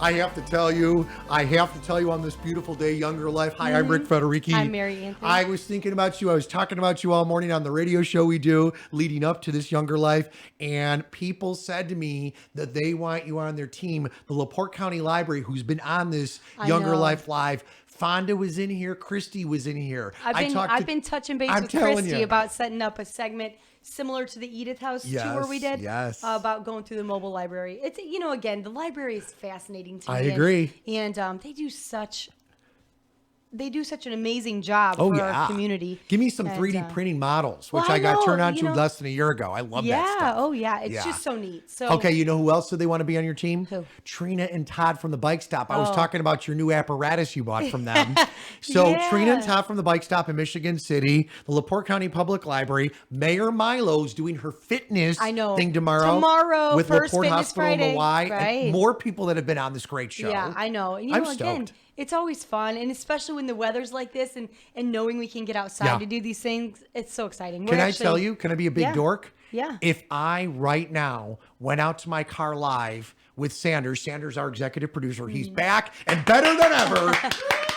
I have to tell you on this beautiful day, Younger Life. Hi, I'm Rick Federici. I'm Mary Anthony. I was thinking about you. I was talking about you all morning on the radio show we do leading up to this Younger Life. And people said to me that they want you on their team. The LaPorte County Library, who's been on this Younger Life Live. Fonda was in here. Christy was in here. I've been touching base with Christy about setting up a segment similar to the Edith House tour we did. Yes. About going through the mobile library. It's, again, the library is fascinating to me. I agree. And they do such an amazing job for our community. Give me some 3D printing models, which I got turned on to less than a year ago. I love that stuff. Oh, yeah. It's just so neat. So okay, you know who else do they want to be on your team? Who? Trina and Todd from the Bike Stop. I was talking about your new apparatus you bought from them. So Trina and Todd from the Bike Stop in Michigan City, the LaPorte County Public Library, Mayor Milo's doing her fitness thing tomorrow with LaPorte Fitness Hospital Friday. in Y. Right. And more people that have been on this great show. Yeah, I know. And I'm again, stoked. it's always fun, and especially when the weather's like this and knowing we can get outside to do these things, it's so exciting. Can I tell you, can I be a big dork? Yeah. If I right now went out to my car live with Sanders, our executive producer, he's back and better than ever.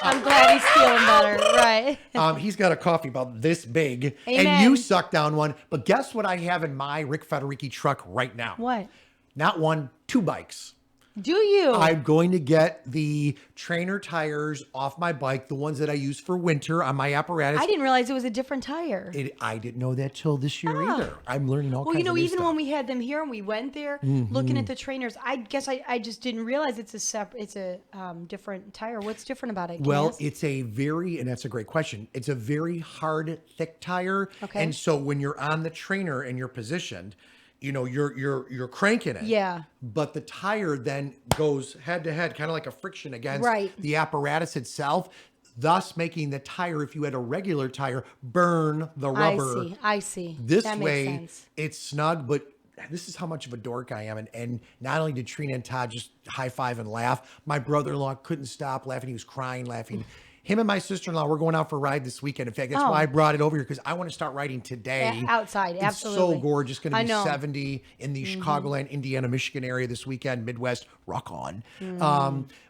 I'm glad he's feeling better, right? He's got a coffee about this big, Amen. and you suck down one. But guess what I have in my Rick Federici truck right now? What? Not one, two bikes. Do you? I'm going to get the trainer tires off my bike, the ones that I use for winter on my apparatus. I didn't realize it was a different tire. I didn't know that till this year either. I'm learning all kinds of new even stuff. when we had them here and we went there looking at the trainers, I guess I just didn't realize it's a different tire. What's different about it? It's and that's a great question. It's a very hard, thick tire. Okay. And so when you're on the trainer and you're positioned, you're cranking it. Yeah. But the tire then goes head to head, kind of like a friction against the apparatus itself, thus making the tire, if you had a regular tire, burn the rubber. I see. This that way, makes sense. It's snug, but this is how much of a dork I am. And not only did Trina and Todd just high five and laugh, my brother-in-law couldn't stop laughing. He was crying, laughing. Him and my sister-in-law, we're going out for a ride this weekend. In fact, that's why I brought it over here, because I want to start riding today. Outside, absolutely. It's so gorgeous. It's going to be 70 in the Chicagoland, Indiana, Michigan area this weekend. Midwest, rock on.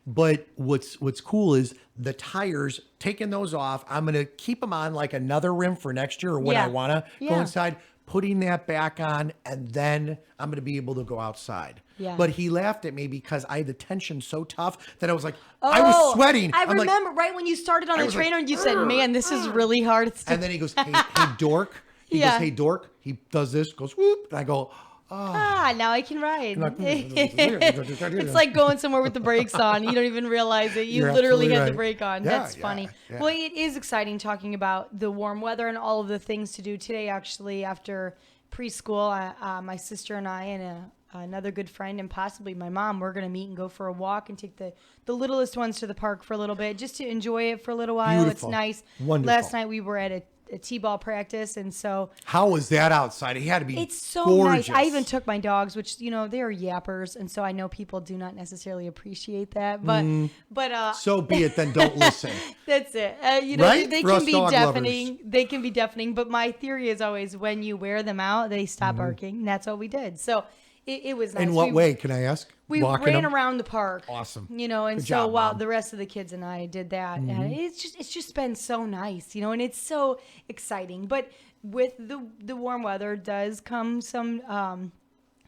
But what's cool is the tires, taking those off, I'm going to keep them on like another rim for next year or when I want to go inside, putting that back on, and then I'm going to be able to go outside. Yeah. But he laughed at me because I had the tension so tough that I was like, I was sweating. I remember right when you started on the trainer and you said, man, this is really hard. And then he goes, hey dork. He goes, hey, dork. He does this, goes, whoop. And I go, now I can ride. It's like going somewhere with the brakes on. You don't even realize it. You literally had the brake on. That's funny. Yeah. Well, it is exciting talking about the warm weather and all of the things to do today. Actually, after preschool, my sister and I and another good friend and possibly my mom, we're going to meet and go for a walk and take the littlest ones to the park for a little bit just to enjoy it for a little while. Beautiful. It's nice. Wonderful. Last night we were at a t-ball practice, and so how was that outside? It had to be it's so gorgeous. nice. I even took my dogs, which they're yappers, and so I know people do not necessarily appreciate that, but so be it, then don't listen. That's it. Right? They For can us be dog deafening. lovers. They can be deafening, but my theory is always when you wear them out, they stop barking. And that's what we did. So it was nice. In what way, can I ask? We Walking ran them? around the park. Awesome. And Good so job, while Mom. the rest of the kids and I did that, and it's just been so nice, and it's so exciting. But with the warm weather does come some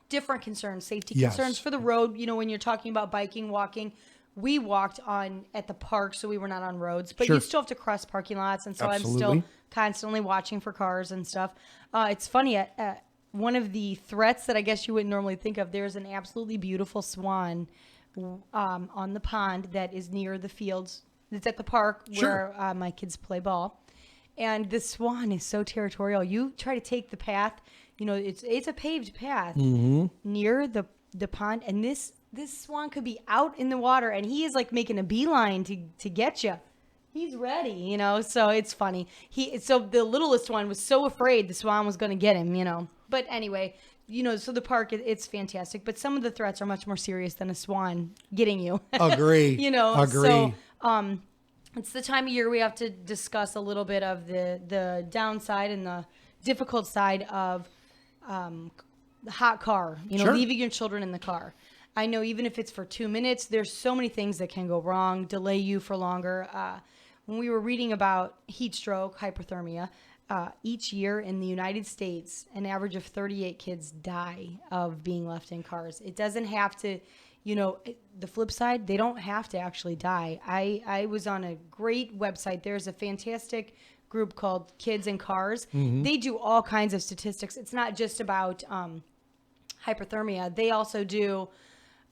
different concerns, safety concerns for the road. When you're talking about biking, walking, we walked at the park, so we were not on roads, but you still have to cross parking lots, and so Absolutely. I'm still constantly watching for cars and stuff. It's funny. One of the threats that I guess you wouldn't normally think of, there's an absolutely beautiful swan on the pond that is near the fields. It's at the park where my kids play ball. And the swan is so territorial. You try to take the path, it's a paved path near the pond. And this swan could be out in the water, and he is like making a beeline to get you. He's ready, so it's funny. So the littlest one was so afraid the swan was going to get him, But anyway, so the park, it's fantastic. But some of the threats are much more serious than a swan getting you. Agree. Agree. So it's the time of year we have to discuss a little bit of the downside and the difficult side of the hot car, leaving your children in the car. I know even if it's for 2 minutes, there's so many things that can go wrong, delay you for longer. When we were reading about heat stroke, hypothermia, each year in the United States, an average of 38 kids die of being left in cars. It doesn't have to, the flip side, they don't have to actually die. I was on a great website. There's a fantastic group called Kids in Cars. They do all kinds of statistics. It's not just about hypothermia. They also do,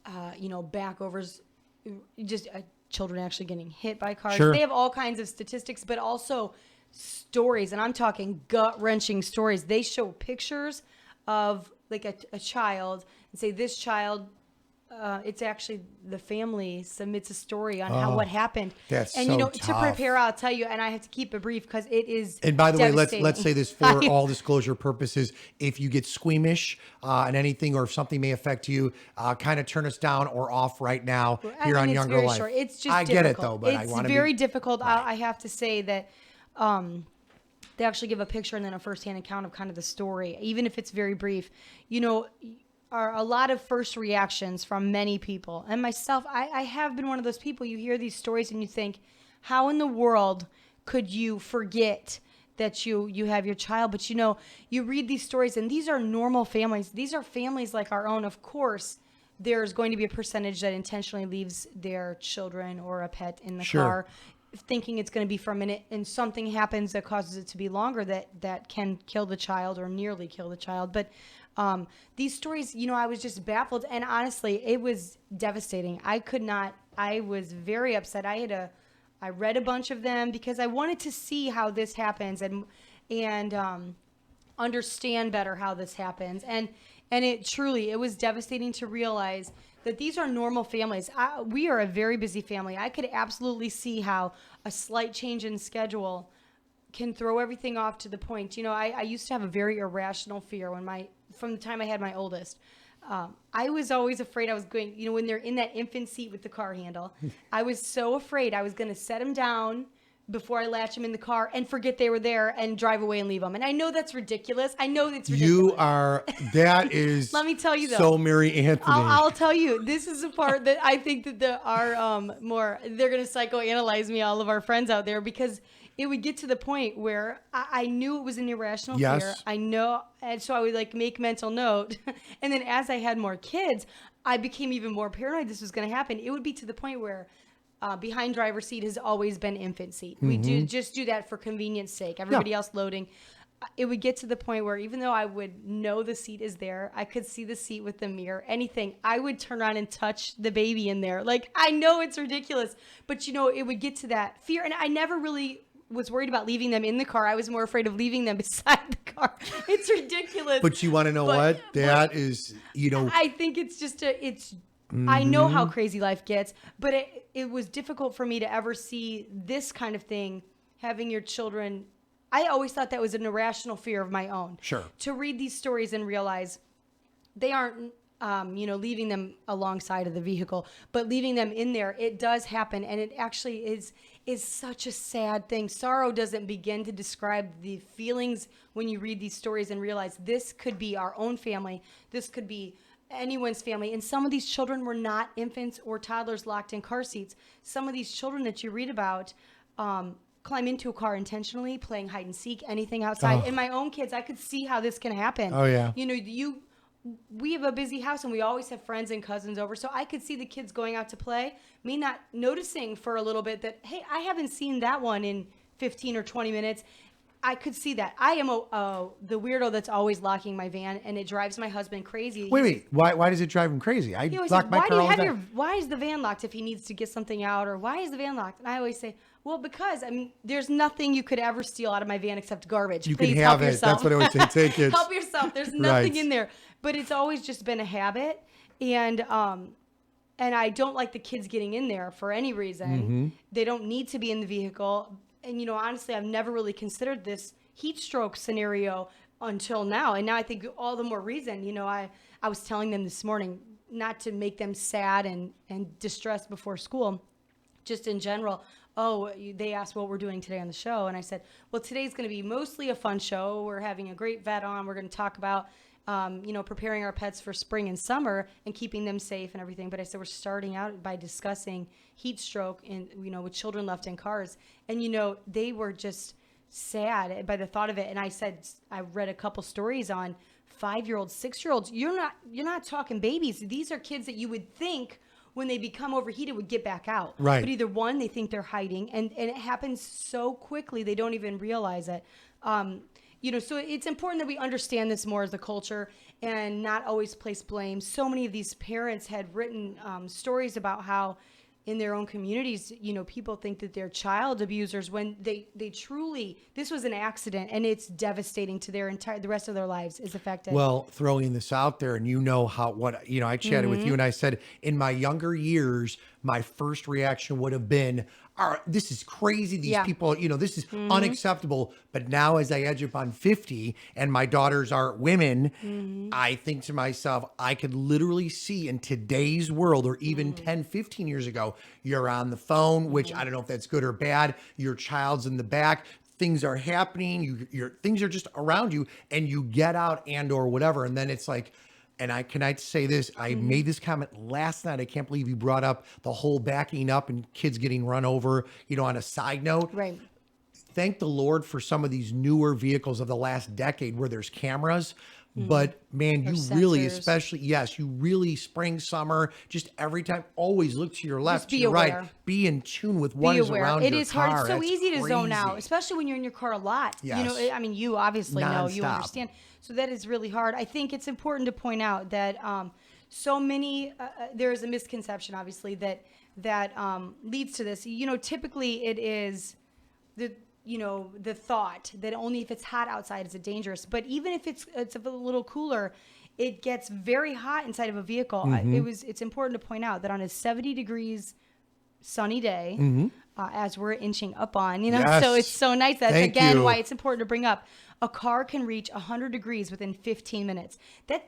backovers, just children actually getting hit by cars. Sure. They have all kinds of statistics, but also stories, and I'm talking gut-wrenching stories. They show pictures of like a child and say this child, it's actually the family submits a story on what happened. That's and so to tough. prepare, I'll tell you, and I have to keep it brief because it is. And by the way, let's devastating. say this for all disclosure purposes. If you get squeamish and anything, or if something may affect you, kind of turn us down or off right now here on it's Younger very Life. short. It's just I difficult. get it though, but I it's want to very be difficult. Right. I have to say that they actually give a picture and then a firsthand account of kind of the story, even if it's very brief. Are a lot of first reactions from many people, and myself. I have been one of those people. You hear these stories and you think, how in the world could you forget that you have your child? But you read these stories, and these are normal families. These are families like our own. Of course, there's going to be a percentage that intentionally leaves their children or a pet in the Sure. car, thinking it's going to be for a minute, and something happens that causes it to be longer that can kill the child or nearly kill the child. But these stories, I was just baffled, and honestly, it was devastating. I was very upset. I read a bunch of them because I wanted to see how this happens and understand better how this happens. And it was devastating to realize that these are normal families. We are a very busy family. I could absolutely see how a slight change in schedule can throw everything off to the point. I used to have a very irrational fear from the time I had my oldest. I was always afraid I was going, when they're in that infant seat with the car handle, I was so afraid I was going to set them down before I latch them in the car and forget they were there and drive away and leave them. And I know that's ridiculous. That is Let me tell you though. So Mary Anthony. I'll tell you, this is the part that I think that they're going to psychoanalyze me, all of our friends out there, because it would get to the point where I knew it was an irrational Yes. fear. I know. And so I would make mental note. And then as I had more kids, I became even more paranoid this was going to happen. It would be to the point where behind driver's seat has always been infant seat. We do that for convenience sake. Everybody else loading. It would get to the point where even though I would know the seat is there, I could see the seat with the mirror, anything, I would turn around and touch the baby in there. I know it's ridiculous, but it would get to that fear. And I never really was worried about leaving them in the car. I was more afraid of leaving them beside the car. It's ridiculous. But you want to know what? That is, I think it's just I know how crazy life gets, but it was difficult for me to ever see this kind of thing, having your children. I always thought that was an irrational fear of my own. Sure. To read these stories and realize they aren't, leaving them alongside of the vehicle, but leaving them in there, it does happen. And it actually is such a sad thing. Sorrow doesn't begin to describe the feelings when you read these stories and realize this could be our own family. This could be anyone's family. And some of these children were not infants or toddlers locked in car seats. Some of these children that you read about, climb into a car intentionally, playing hide and seek, anything outside. Oh. And my own kids, I could see how this can happen. Oh, yeah. We have a busy house and we always have friends and cousins over. So I could see the kids going out to play, me not noticing for a little bit that, hey, I haven't seen that one in 15 or 20 minutes. I could see that. I am the weirdo that's always locking my van, and it drives my husband crazy. Wait. Why does it drive him crazy? I He always lock says, my car all the time. why is the van locked if he needs to get something out, or why is the van locked? And I always say, well, because there's nothing you could ever steal out of my van except garbage. You Please can help have it. yourself. That's what I always say. Take it. Help yourself. There's nothing Right. in there. But it's always just been a habit, and I don't like the kids getting in there for any reason. Mm-hmm. They don't need to be in the vehicle. And honestly, I've never really considered this heat stroke scenario until now. And now I think all the more reason. I was telling them this morning not to make them sad and distressed before school, just in general. Oh, they asked what we're doing today on the show. And I said, well, today's going to be mostly a fun show. We're having a great vet on. We're going to talk about preparing our pets for spring and summer and keeping them safe and everything. But I said we're starting out by discussing heat stroke and, with children left in cars. And, they were just sad by the thought of it. And I said, I read a couple stories on 5-year-olds, 6-year-olds. You're not talking babies. These are kids that you would think when they become overheated would get back out. Right. But either one, they think they're hiding, and it happens so quickly they don't even realize it. So it's important that we understand this more as a culture and not always place blame. So many of these parents had written stories about how in their own communities, people think that they're child abusers when they truly, this was an accident, and it's devastating to the rest of their lives is affected. Well, throwing this out there, and I chatted with you and I said, in my younger years, my first reaction would have been, this is crazy. These people, this is unacceptable. But now as I edge upon 50 and my daughters are women, I think to myself, I could literally see in today's world, or even 10, 15 years ago, you're on the phone, which I don't know if that's good or bad. Your child's in the back. Things are happening. Your things are just around you, and you get out and or whatever. And then it's like, and can I say this? I made this comment last night. I can't believe you brought up the whole backing up and kids getting run over, on a side note. Right. Thank the Lord for some of these newer vehicles of the last decade where there's cameras. But man, you really, spring, summer, just every time, always look to your left, be to your aware. right, be in tune with what is around your car. It is hard. It's so That's easy to zone out, crazy. especially when you're in your car a lot. Yes. You obviously know, you Nonstop. understand. So that is really hard. I think it's important to point out that so many, there is a misconception, obviously, that leads to this. Typically it is the thought that only if it's hot outside is it dangerous. But even if it's a little cooler, it gets very hot inside of a vehicle. It's important to point out that on a 70 degrees sunny day, as we're inching up on, Yes. so it's so nice. That's Thank again you. why it's important to bring up. A car can reach 100 degrees within 15 minutes. That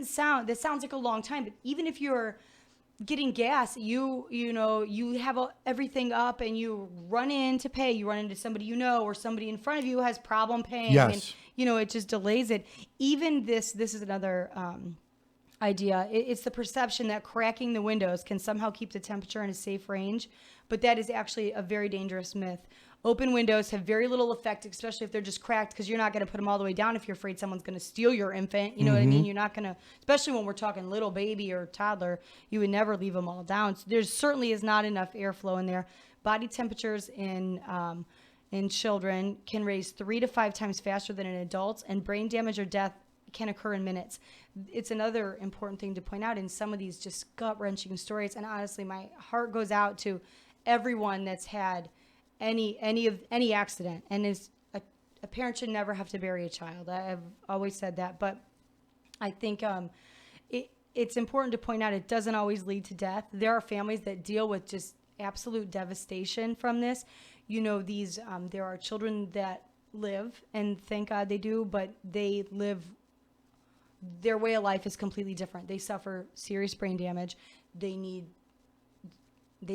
sounds like a long time, but even if you're getting gas, you have everything up and you run in to pay, you run into somebody or somebody in front of you has problem paying. Yes. And it just delays it. Even this is another idea. It's the perception that cracking the windows can somehow keep the temperature in a safe range, but that is actually a very dangerous myth. Open windows have very little effect, especially if they're just cracked, because you're not going to put them all the way down if you're afraid someone's going to steal your infant. You know what I mean? You're not going to, especially when we're talking little baby or toddler, you would never leave them all down. So there certainly is not enough airflow in there. Body temperatures in children can raise 3 to 5 times faster than in adults, and brain damage or death can occur in minutes. It's another important thing to point out in some of these just gut-wrenching stories. And honestly, my heart goes out to everyone that's had any accident, and a parent should never have to bury a child. I've always said that, but I think it's important to point out it doesn't always lead to death. There are families that deal with just absolute devastation from this. There are children that live, and thank God they do, but they live, their way of life is completely different. They suffer serious brain damage. They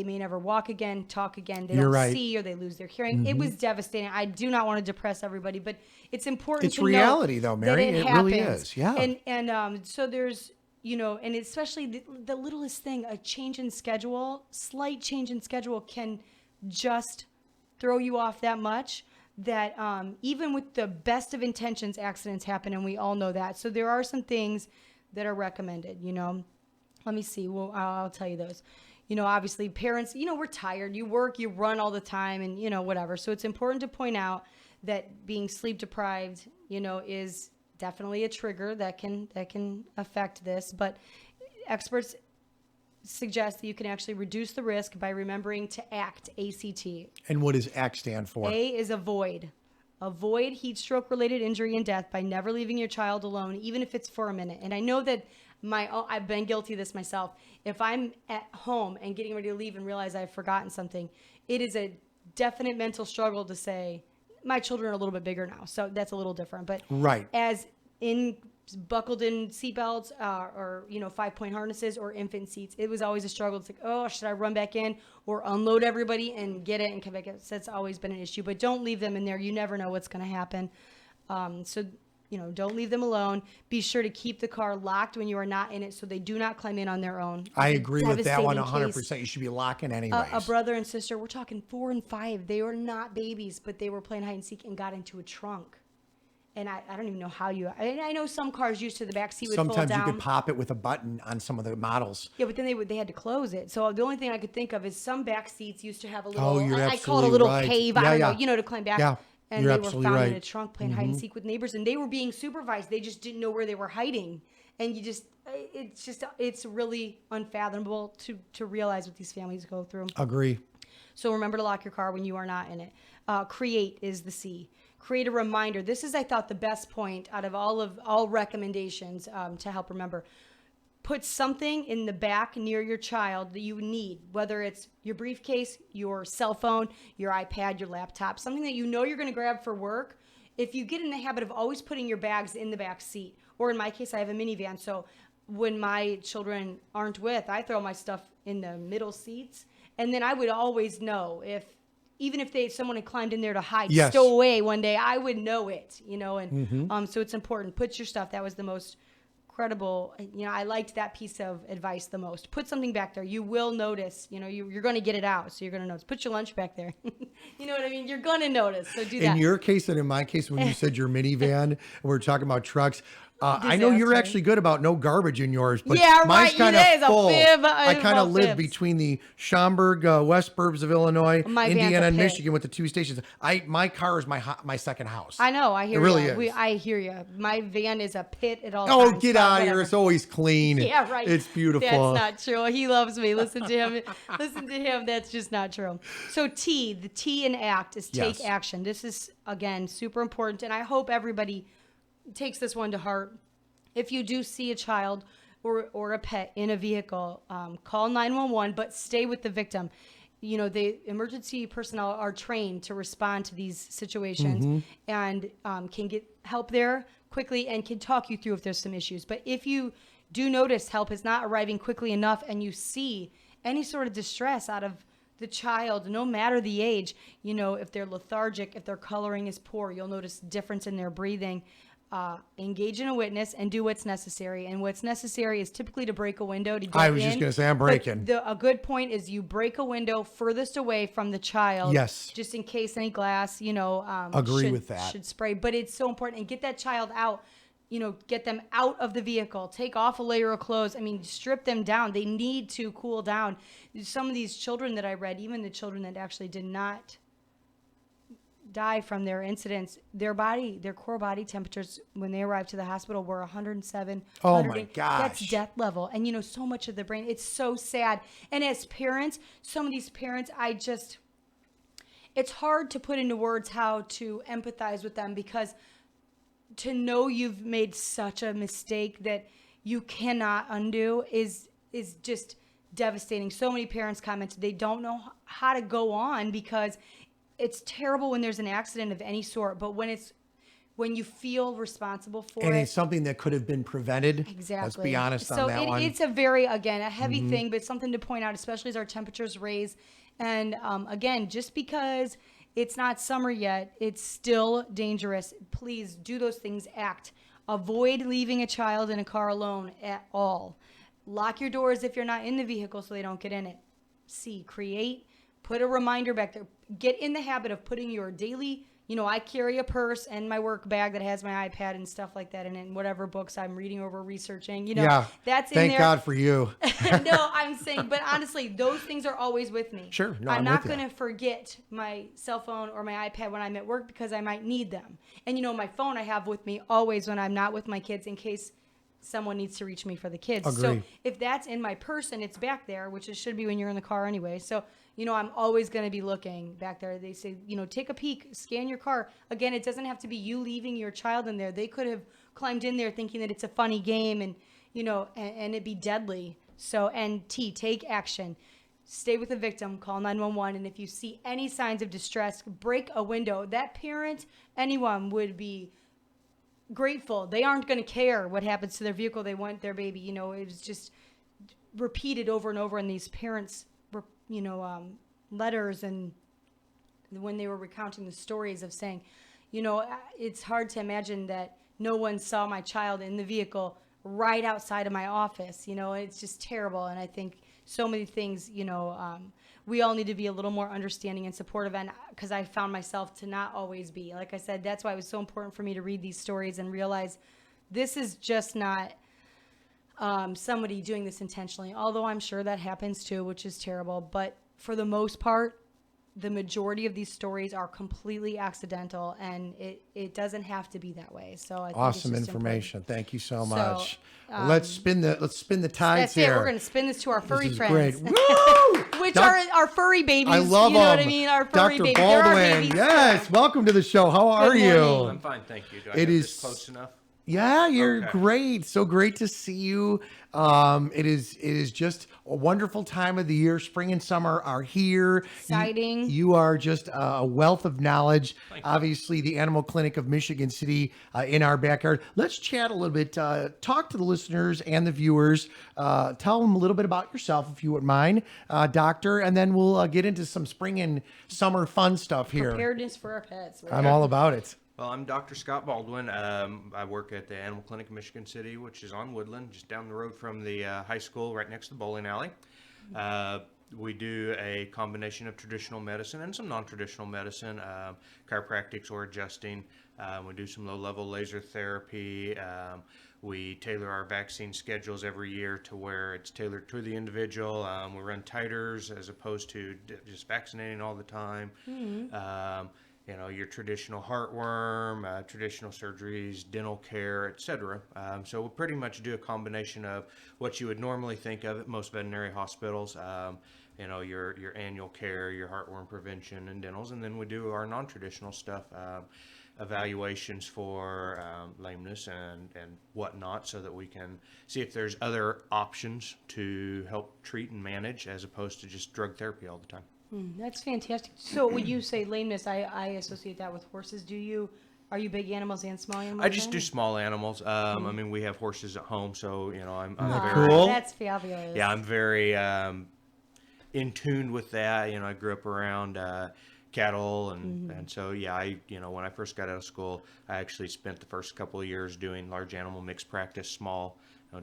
may never walk again, talk again. They don't see, or they lose their hearing. It was devastating. I do not want to depress everybody, but it's important. It's reality, though, Mary. It really happens. is. Yeah. And so there's, and especially the littlest thing, a change in schedule, slight change in schedule can just throw you off that much that even with the best of intentions, accidents happen, and we all know that. So there are some things that are recommended. Let me see. Well, I'll tell you those. Obviously parents, we're tired, you work, you run all the time, and, whatever. So it's important to point out that being sleep deprived, is definitely a trigger that can affect this. But experts suggest that you can actually reduce the risk by remembering to ACT, A-C-T. And what does ACT stand for? A is avoid. Avoid heat stroke related injury and death by never leaving your child alone, even if it's for a minute. And I know that I've been guilty of this myself. If I'm at home and getting ready to leave and realize I've forgotten something, it is a definite mental struggle to say, my children are a little bit bigger now, so that's a little different. But right, as in buckled in seatbelts or 5-point harnesses or infant seats, it was always a struggle. It's like, oh, should I run back in or unload everybody and get it and come back? So that's always been an issue. But don't leave them in there. You never know what's going to happen. So don't leave them alone. Be sure to keep the car locked when you are not in it so they do not climb in on their own. I agree with that one Devastating 100%. case. You should be locking anyways. A brother and sister, we're talking 4 and 5. They were not babies, but they were playing hide and seek and got into a trunk. And I don't even know how I know some cars used to the back seat would Sometimes fold down. you could pop it with a button on some of the models. Yeah, but then they had to close it. So the only thing I could think of is some back seats used to have a little, Oh, you're I call it a absolutely little right. cave, Yeah, I don't yeah. know, to climb back. Yeah, And you're they were absolutely found right. in a trunk playing hide and seek with neighbors, and they were being supervised. They just didn't know where they were hiding. And it's really unfathomable to realize what these families go through. Agree. So remember to lock your car when you are not in it. Create is the C. Create a reminder. This is, I thought, the best point out of all recommendations to help remember. Put something in the back near your child that you need, whether it's your briefcase, your cell phone, your iPad, your laptop, something that you're going to grab for work. If you get in the habit of always putting your bags in the back seat, or in my case, I have a minivan, so when my children aren't with, I throw my stuff in the middle seats, and then I would always know even if someone had climbed in there to hide, Yes. stow away one day, I would know it, and so it's important. Put your stuff. That was the most credible. I liked that piece of advice the most. Put something back there. You will notice. You're going to get it out, so you're going to notice. Put your lunch back there. You know what I mean? You're going to notice. So do that. In your case and in my case, when you said your minivan, and we're talking about trucks. I know you're actually good about no garbage in yours, but Yeah, mine's right. kind That of is a full. fib. I kind of Well, live fibs. between the Schaumburg, West Burbs of Illinois, My van's a Indiana, and pit. Michigan with the 2 stations. My car is my second house. I know. I hear It really you. is. I hear you. My van is a pit at all Oh, times. get but out of here. whatever. It's always clean. Yeah, right. It's beautiful. That's not true. He loves me. Listen to him. Listen to him. That's just not true. So the T in ACT is take Yes. action. This is, again, super important. And I hope everybody takes this one to heart. If you do see a child or a pet in a vehicle, call 911, but stay with the victim. The emergency personnel are trained to respond to these situations and can get help there quickly and can talk you through if there's some issues. But if you do notice help is not arriving quickly enough and you see any sort of distress out of the child, no matter the age, if they're lethargic, if their coloring is poor, you'll notice difference in their breathing. Engage in a witness and do what's necessary. And what's necessary is typically to break a window to get in. I was just going to say, I'm breaking. A good point is you break a window furthest away from the child. Yes. Just in case any glass, Agree with that. should spray. But it's so important. And get that child out. Get them out of the vehicle. Take off a layer of clothes. Strip them down. They need to cool down. Some of these children that I read, even the children that actually did not die from their incidents, their core body temperatures when they arrived to the hospital were 107. Oh 108. my gosh. That's death level. And so much of the brain, it's so sad. And as parents, some of these parents, it's hard to put into words how to empathize with them, because to know you've made such a mistake that you cannot undo is just devastating. So many parents commented they don't know how to go on, because it's terrible when there's an accident of any sort, but when you feel responsible for And it. it's something that could have been prevented. Exactly. Let's be honest on that one. It's a very, again, a heavy thing, but something to point out, especially as our temperatures raise. And again, just because it's not summer yet, it's still dangerous. Please do those things. Act. Avoid leaving a child in a car alone at all. Lock your doors if you're not in the vehicle so they don't get in it. C, create. Put a reminder back there. Get in the habit of putting your daily, I carry a purse and my work bag that has my iPad and stuff like that in it, and whatever books I'm reading over, researching, yeah, that's in thank there. God for you. No, I'm saying, but honestly, those things are always with me. Sure. No, I'm I'm not with you. going to forget my cell phone or my iPad when I'm at work, because I might need them. And, my phone I have with me always when I'm not with my kids, in case someone needs to reach me for the kids. Agree. So if that's in my purse and it's back there, which it should be when you're in the car anyway. So, I'm always going to be looking back there. They say, take a peek, scan your car. Again, it doesn't have to be you leaving your child in there. They could have climbed in there thinking that it's a funny game and, and it'd be deadly. So, and T, take action. Stay with the victim, call 911. And if you see any signs of distress, break a window. That parent, anyone would be grateful. They aren't going to care what happens to their vehicle. They want their baby. It was just repeated over and over in these parents' letters, and when they were recounting the stories of saying, it's hard to imagine that no one saw my child in the vehicle right outside of my office. It's just terrible. And I think so many things, we all need to be a little more understanding and supportive. And because I found myself to not always be, like I said, that's why it was so important for me to read these stories and realize this is just not somebody doing this intentionally, although I'm sure that happens too, which is terrible. But for the most part, the majority of these stories are completely accidental, and it doesn't have to be that way. So I think Awesome it's just information. important. Thank you so much. Let's spin the tides That's here. it. We're going to spin this to our furry This is friends. great. Woo! Which are our furry babies. I love you know them. what I mean? Our furry Dr. babies. They're our Baldwin, babies, yes. too. Welcome to the show. How are Good you? morning. I'm fine, thank you. Do I It have is this close enough? Yeah, you're Okay. great. So great to see you. It is just a wonderful time of the year. Spring and summer are here. Exciting. You are just a wealth of knowledge. Thank you. Obviously, the Animal Clinic of Michigan City in our backyard. Let's chat a little bit. Talk to the listeners and the viewers. Tell them a little bit about yourself, if you wouldn't mind, Doctor, and then we'll get into some spring and summer fun stuff here. Preparedness for our pets. I'm all about it. Well, I'm Dr. Scott Baldwin. I work at the Animal Clinic of Michigan City, which is on Woodland, just down the road from the high school, right next to the bowling alley. We do a combination of traditional medicine and some non-traditional medicine, chiropractics or adjusting. We do some low-level laser therapy. We tailor our vaccine schedules every year to where it's tailored to the individual. We run titers as opposed to just vaccinating all the time. Your traditional heartworm, traditional surgeries, dental care, etc. So we'll pretty much do a combination of what you would normally think of at most veterinary hospitals. Your annual care, your heartworm prevention and dentals, and then we do our non-traditional stuff, evaluations for lameness and whatnot, so that we can see if there's other options to help treat and manage as opposed to just drug therapy all the time. That's fantastic. So when you say lameness, I associate that with horses. Are you big animals and small animals? I just do small animals. I mean, we have horses at home, so I'm that very, cool? That's fabulous. yeah, I'm very in tune with that. I grew up around cattle, and so yeah, when I first got out of school, I actually spent the first couple of years doing large animal mixed practice, small.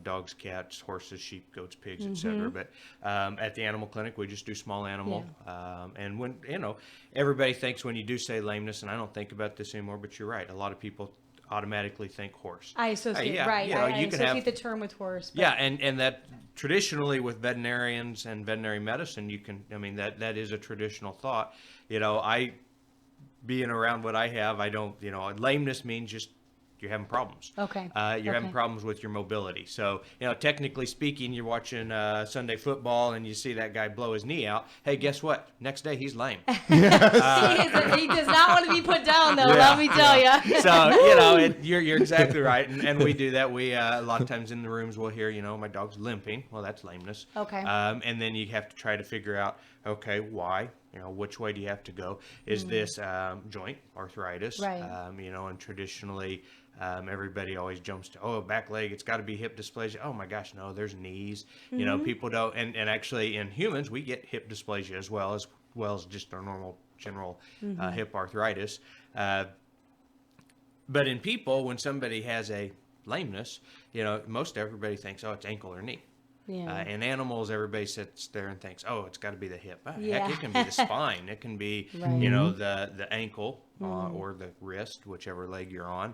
Dogs, cats, horses, sheep, goats, pigs, etc. But at the animal clinic, we just do small animal. And when everybody thinks when you do say lameness, and I don't think about this anymore, but you're right. A lot of people automatically think horse. I associate yeah, right. I you can associate have the term with horse. But yeah, and that traditionally with veterinarians and veterinary medicine, that is a traditional thought. I being around what I have, I don't. Lameness means just you're having problems. Okay. You're having Okay. problems with your mobility. So, technically speaking, you're watching Sunday football and you see that guy blow his knee out. Hey, guess what? Next day, he's lame. he does not want to be put down, though. Let me tell you. So, you're exactly right. And we do that. We, a lot of times in the rooms, we'll hear, my dog's limping. Well, that's lameness. Okay. And then you have to try to figure out, okay, why? Which way do you have to go? Is this joint arthritis? Right. And traditionally, everybody always jumps to, back leg, it's got to be hip dysplasia. Oh my gosh, no, there's knees. People don't, and actually in humans, we get hip dysplasia as well as just our normal general hip arthritis. But in people, when somebody has a lameness, most everybody thinks, it's ankle or knee. Yeah. In animals, everybody sits there and thinks, it's got to be the hip. Yeah. Heck, it can be the spine. It can be, Right. the ankle or the wrist, whichever leg you're on,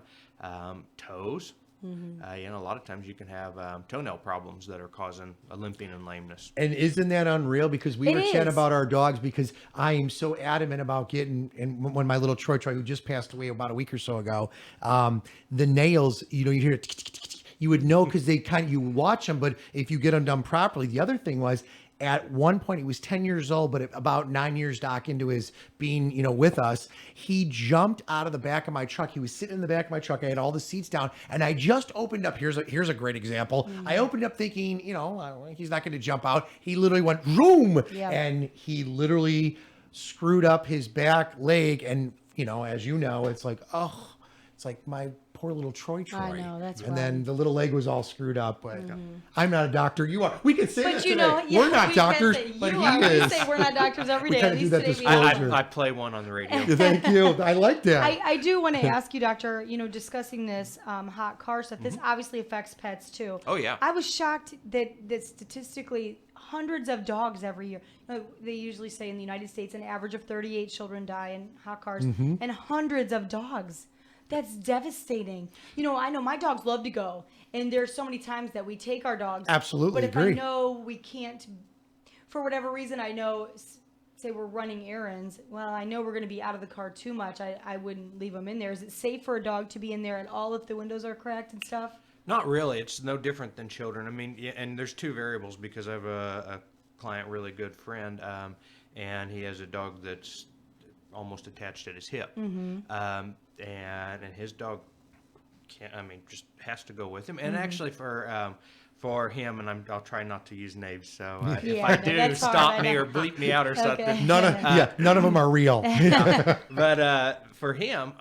toes. A lot of times you can have toenail problems that are causing a limping and lameness. And isn't that unreal? Because we It were chatting is. about our dogs, because I am so adamant about getting, and when my little Troy, who just passed away about a week or so ago, the nails, you hear tick, tick, tick, tick, you would know because you watch them, but if you get them done properly. The other thing was, at one point, he was 10 years old, but about 9 years, Doc, into his being, with us, he jumped out of the back of my truck. He was sitting in the back of my truck. I had all the seats down, and I just opened up. Here's a great example. I opened up thinking, he's not going to jump out. He literally went vroom, Yeah. and he literally screwed up his back leg. And, as you know, it's like, it's like my poor little Troy. I know, that's And right. then the little leg was all screwed up. But I'm not a doctor. You are. We can say But that you today. know, yeah, we're not we doctors, can say but you he are. We is. say we're not doctors every We day. kinda At do least that today we disclosure. are. I play one on the radio. Thank you. I like that. I do want to ask you, Doctor, discussing this hot car stuff, this obviously affects pets too. Oh, yeah. I was shocked that statistically hundreds of dogs every year. They usually say in the United States an average of 38 children die in hot cars and hundreds of dogs. That's devastating. I know my dogs love to go, and there's so many times that we take our dogs. Absolutely But if agree. I know we can't, for whatever reason, I know, say we're running errands, well, I know we're going to be out of the car too much. I wouldn't leave them in there. Is it safe for a dog to be in there at all if the windows are cracked and stuff? Not really. It's no different than children. I mean, and there's two variables because I have a client, really good friend, and he has a dog that's almost attached at his hip. And his dog just has to go with him. And actually for him, and I'll try not to use names, so if Yeah, I no, do, that's hard. stop I me know. or bleep me out or something. None of them are real. But for him,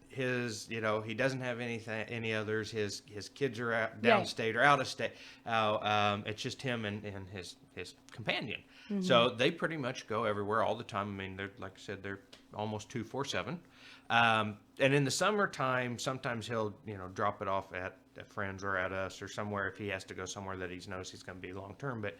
his, he doesn't have any others. His kids are out, downstate or out of state. It's just him and his companion. So they pretty much go everywhere all the time. I mean, they're, like I said, they're almost 24/7. And in the summertime, sometimes he'll, drop it off at friends or at us or somewhere if he has to go somewhere that he knows he's going to be long term. But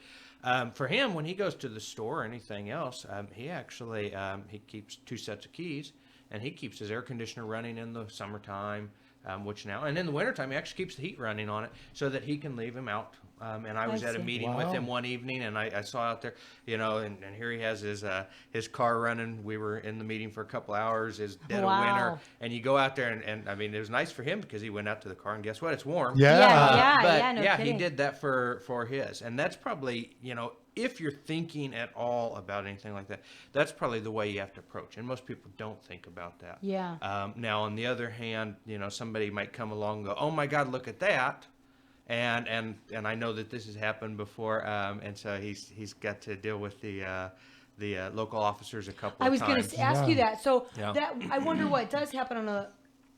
for him, when he goes to the store or anything else, he actually he keeps 2 sets of keys, and he keeps his air conditioner running in the summertime, and in the wintertime, he actually keeps the heat running on it so that he can leave him out. And I was I at a see. meeting with him one evening, and I saw out there, and here he has his car running. We were in the meeting for a couple hours. It's dead of Wow. winter, and you go out there, and I mean, it was nice for him because he went out to the car, and guess what? It's warm. Yeah. But no he kidding. did that for his, and that's probably, if you're thinking at all about anything like that, that's probably the way you have to approach. And most people don't think about that. Yeah. Now, on the other hand, somebody might come along and go, "Oh my God, look at that." And I know that this has happened before, and so he's got to deal with the local officers a couple I of was times. going to ask you that. So Yeah. that I wonder what does happen on a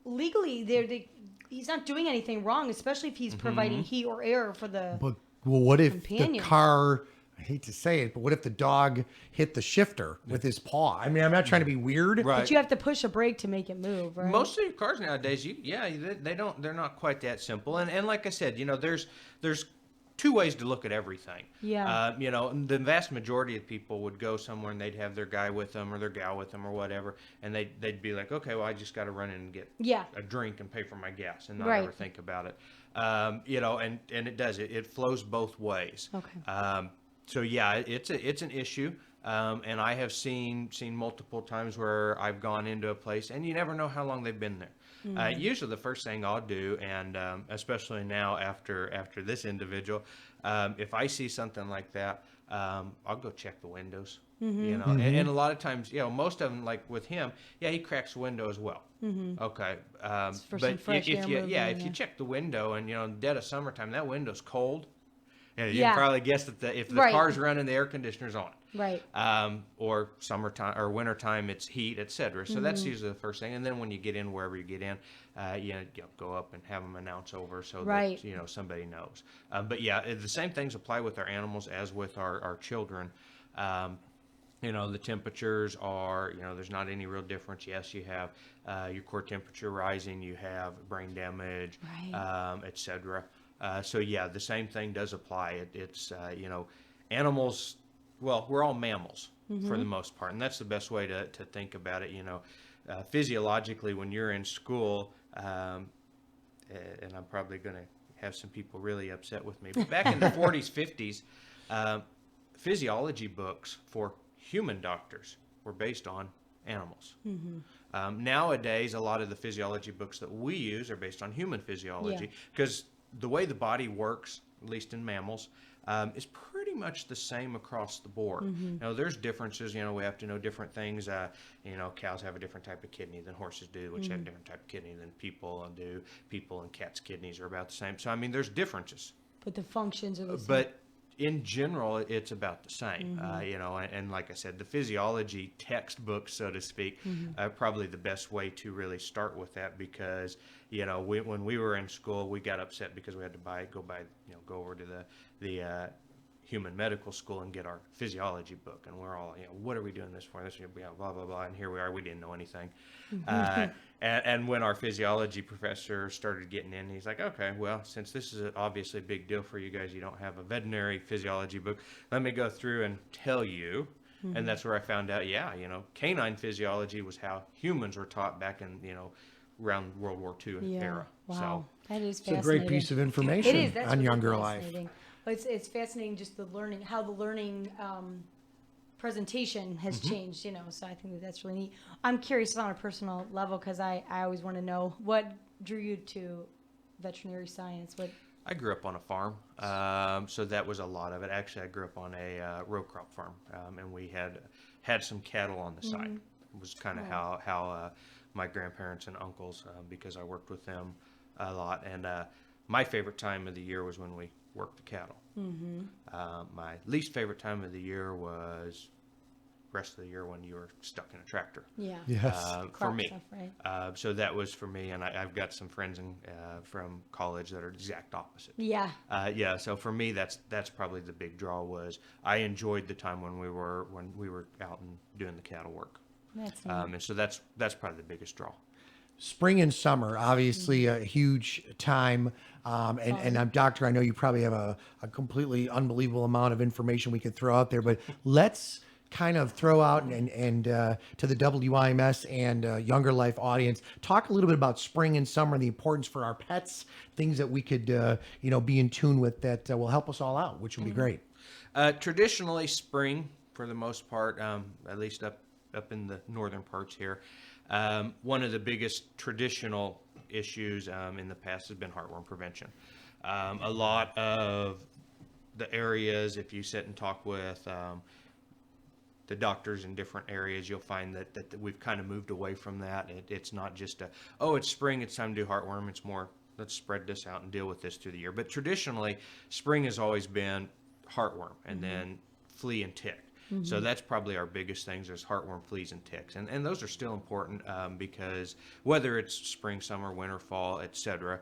legally. He's not doing anything wrong, especially if he's providing heat or air for the. But what if Companion. the car? I hate to say it, but what if the dog hit the shifter with his paw? I mean, I'm not trying to be weird. Right. But you have to push a brake to make it move, right? Most of your cars nowadays, they're not quite that simple. And like I said, there's 2 ways to look at everything. Yeah. The vast majority of people would go somewhere and they'd have their guy with them or their gal with them or whatever, and they'd be like, okay, well, I just got to run in and get a drink and pay for my gas and not Right. ever think about it. And it does it flows both ways. Okay. So yeah, it's an issue, and I have seen multiple times where I've gone into a place and you never know how long they've been there. Usually, the first thing I'll do, and especially now after this individual, if I see something like that, I'll go check the windows. And a lot of times, most of them, like with him, he cracks the window as well. Okay, For some but fresh air if moving you in if you there. check the window and in dead of summertime, that window's cold. Yeah, you Yeah. can probably guess that if the Right. car's running, the air conditioner's on. Right. Or summertime or wintertime, it's heat, etc. So that's usually the first thing. And then when you get in, wherever you get in, you go up and have them announce over so Right. that somebody knows. But yeah, the same things apply with our animals as with our children. The temperatures are, there's not any real difference. Yes, you have your core temperature rising, you have brain damage, Right. etc. So yeah, the same thing does apply. It's animals. Well, we're all mammals for the most part, and that's the best way to think about it. Physiologically, when you're in school, and I'm probably going to have some people really upset with me, but back in the 40s, 50s, physiology books for human doctors were based on animals. Nowadays, a lot of the physiology books that we use are based on human physiology because the way the body works, at least in mammals, is pretty much the same across the board. There's differences. We have to know different things. Cows have a different type of kidney than horses do, which have a different type of kidney than people do. People and cats' kidneys are about the same. So, I mean, there's differences. But the functions are the same. But in general, it's about the same, you know, and like I said, the physiology textbook, so to speak, probably the best way to really start with that because, you know, when we were in school, we got upset because we had to go over to the human medical school and get our physiology book. And we're all, you know, what are we doing this for? This is blah, blah, blah. And here we are, we didn't know anything. And when our physiology professor started getting in, he's like, okay, well, since this is obviously a big deal for you guys, you don't have a veterinary physiology book, let me go through and tell you. And that's where I found out, yeah, you know, canine physiology was how humans were taught back in, you know, around World War II era. Wow. So That is It's a fascinating. great piece of information It is. That's on really Younger Life. fascinating. But it's fascinating just the learning, how the learning presentation has changed, you know. So I think that's really neat. I'm curious on a personal level because I always want to know what drew you to veterinary science. What I grew up on a farm, so that was a lot of it. Actually, I grew up on a row crop farm, and we had some cattle on the side. It was kind of how my grandparents and uncles, because I worked with them a lot. And my favorite time of the year was when we worked the cattle. My least favorite time of the year was rest of the year when you were stuck in a tractor. Yeah. Yes. For Crop me. stuff, right? So that was for me, and I've got some friends from college that are the exact opposite. Yeah. Yeah, so for me, that's probably the big draw was I enjoyed the time when we were out and doing the cattle work, That's neat. and so that's probably the biggest draw. Spring and summer, obviously a huge time. And I'm doctor, I know you probably have a completely unbelievable amount of information we could throw out there, but let's kind of throw out and to the WIMS and Younger Life audience, talk a little bit about spring and summer and the importance for our pets, things that we could, be in tune with that will help us all out, which would be great. Traditionally, spring, for the most part, at least up in the northern parts here, one of the biggest traditional issues in the past has been heartworm prevention. A lot of the areas, if you sit and talk with the doctors in different areas, you'll find that we've kind of moved away from that. It's not just it's spring, it's time to do heartworm. It's more, let's spread this out and deal with this through the year. But traditionally, spring has always been heartworm and then flea and tick. So that's probably our biggest things is heartworm, fleas, and ticks. And those are still important because whether it's spring, summer, winter, fall, etc.,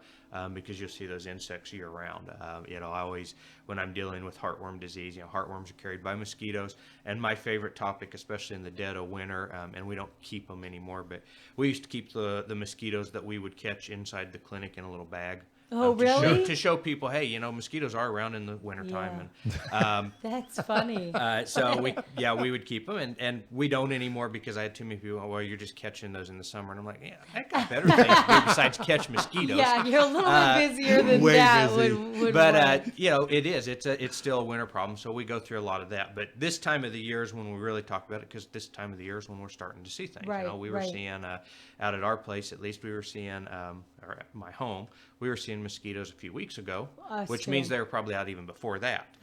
because you'll see those insects year round. I always, when I'm dealing with heartworm disease, heartworms are carried by mosquitoes. And my favorite topic, especially in the dead of winter, and we don't keep them anymore, but we used to keep the mosquitoes that we would catch inside the clinic in a little bag. Oh, really? To show people, hey, mosquitoes are around in the wintertime. Yeah. And That's funny. so we would keep them, and we don't anymore because I had too many people. Oh, well, you're just catching those in the summer, and I'm like, yeah, I got better things to do besides catch mosquitoes. Yeah, you're a little bit busier than way that. busy. Would But work. it's still a winter problem, so we go through a lot of that. But this time of the year is when we really talk about it because this time of the year is when we're starting to see things. Right, We were right. seeing out at our place, at least we were seeing, or at my home, we were seeing mosquitoes a few weeks ago, Us which too. means they were probably out even before that.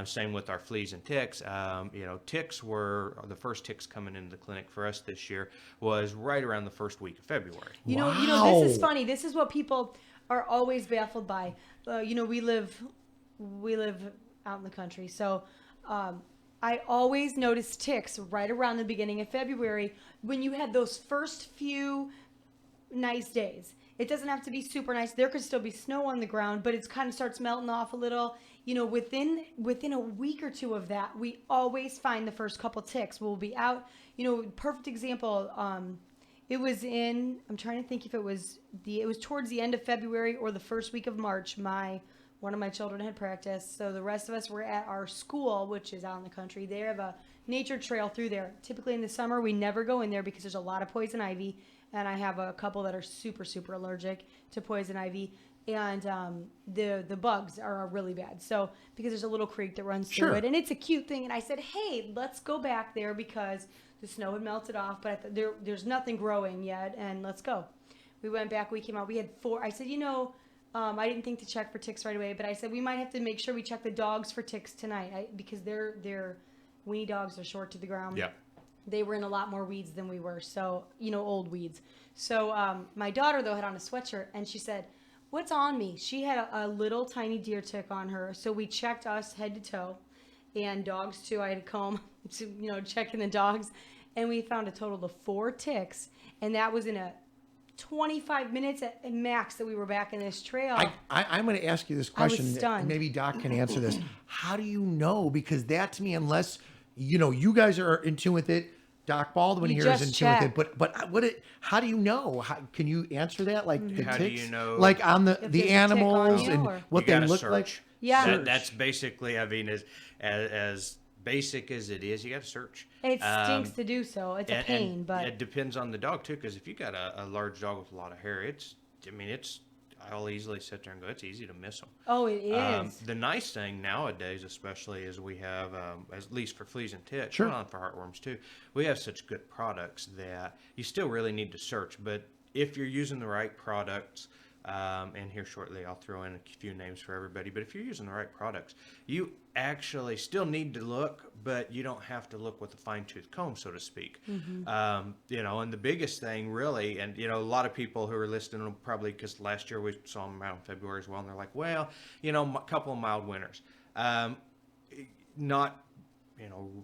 Same with our fleas and ticks. Ticks were the first ticks coming into the clinic for us this year was right around the first week of February. You know, this is Wow. funny. This is what people are always baffled by. We live out in the country, so I always notice ticks right around the beginning of February when you had those first few nice days. It doesn't have to be super nice. There could still be snow on the ground, but it kind of starts melting off a little. Within a week or two of that, we always find the first couple ticks. We'll be out. Perfect example. It was I'm trying to think if it was towards the end of February or the first week of March. One of my children had practice, so the rest of us were at our school, which is out in the country. They have a nature trail through there. Typically in the summer, we never go in there because there's a lot of poison ivy, and I have a couple that are super, super allergic to poison ivy, and the bugs are really bad. So because there's a little creek that runs through Sure. it, and it's a cute thing. And I said, hey, let's go back there because the snow had melted off, but there's nothing growing yet, and let's go. We went back. We came out. We had 4. I said, I didn't think to check for ticks right away, but I said we might have to make sure we check the dogs for ticks tonight because they're weenie dogs are short to the ground. Yeah. They were in a lot more weeds than we were, so old weeds. So my daughter though had on a sweatshirt and she said, What's on me? She had a little tiny deer tick on her, so we checked us head to toe, and dogs too. I had to comb to checking the dogs, and we found a total of 4 ticks, and that was in a 25 minutes at max that we were back in this trail. I'm going to ask you this I was question, stunned. and maybe Doc can answer this. How do you know? Because that to me, unless you guys are in tune with it, Doc Baldwin You here is just in tune with check. it. But how do you know? Can you answer that? Like the How do ticks, you know like on if the there's a tick on animals you, and or- what You they gotta look search. like? Yeah. That's basically, I mean, as basic as it is, you got to search. It stinks to do so. It's a pain, but it depends on the dog too. Because if you got a large dog with a lot of hair, I'll easily sit there and go, it's easy to miss them. oh, it is. The nice thing nowadays, especially, is we have, at least for fleas and ticks, Sure. and on for heartworms too, we have such good products that you still really need to search. But if you're using the right products, and here shortly I'll throw in a few names for everybody, but if you're using the right products, you actually still need to look, but you don't have to look with a fine-tooth comb, so to speak. And the biggest thing really, and a lot of people who are listening will probably, because last year we saw them out in February as well, and they're like, well, a couple of mild winters. Not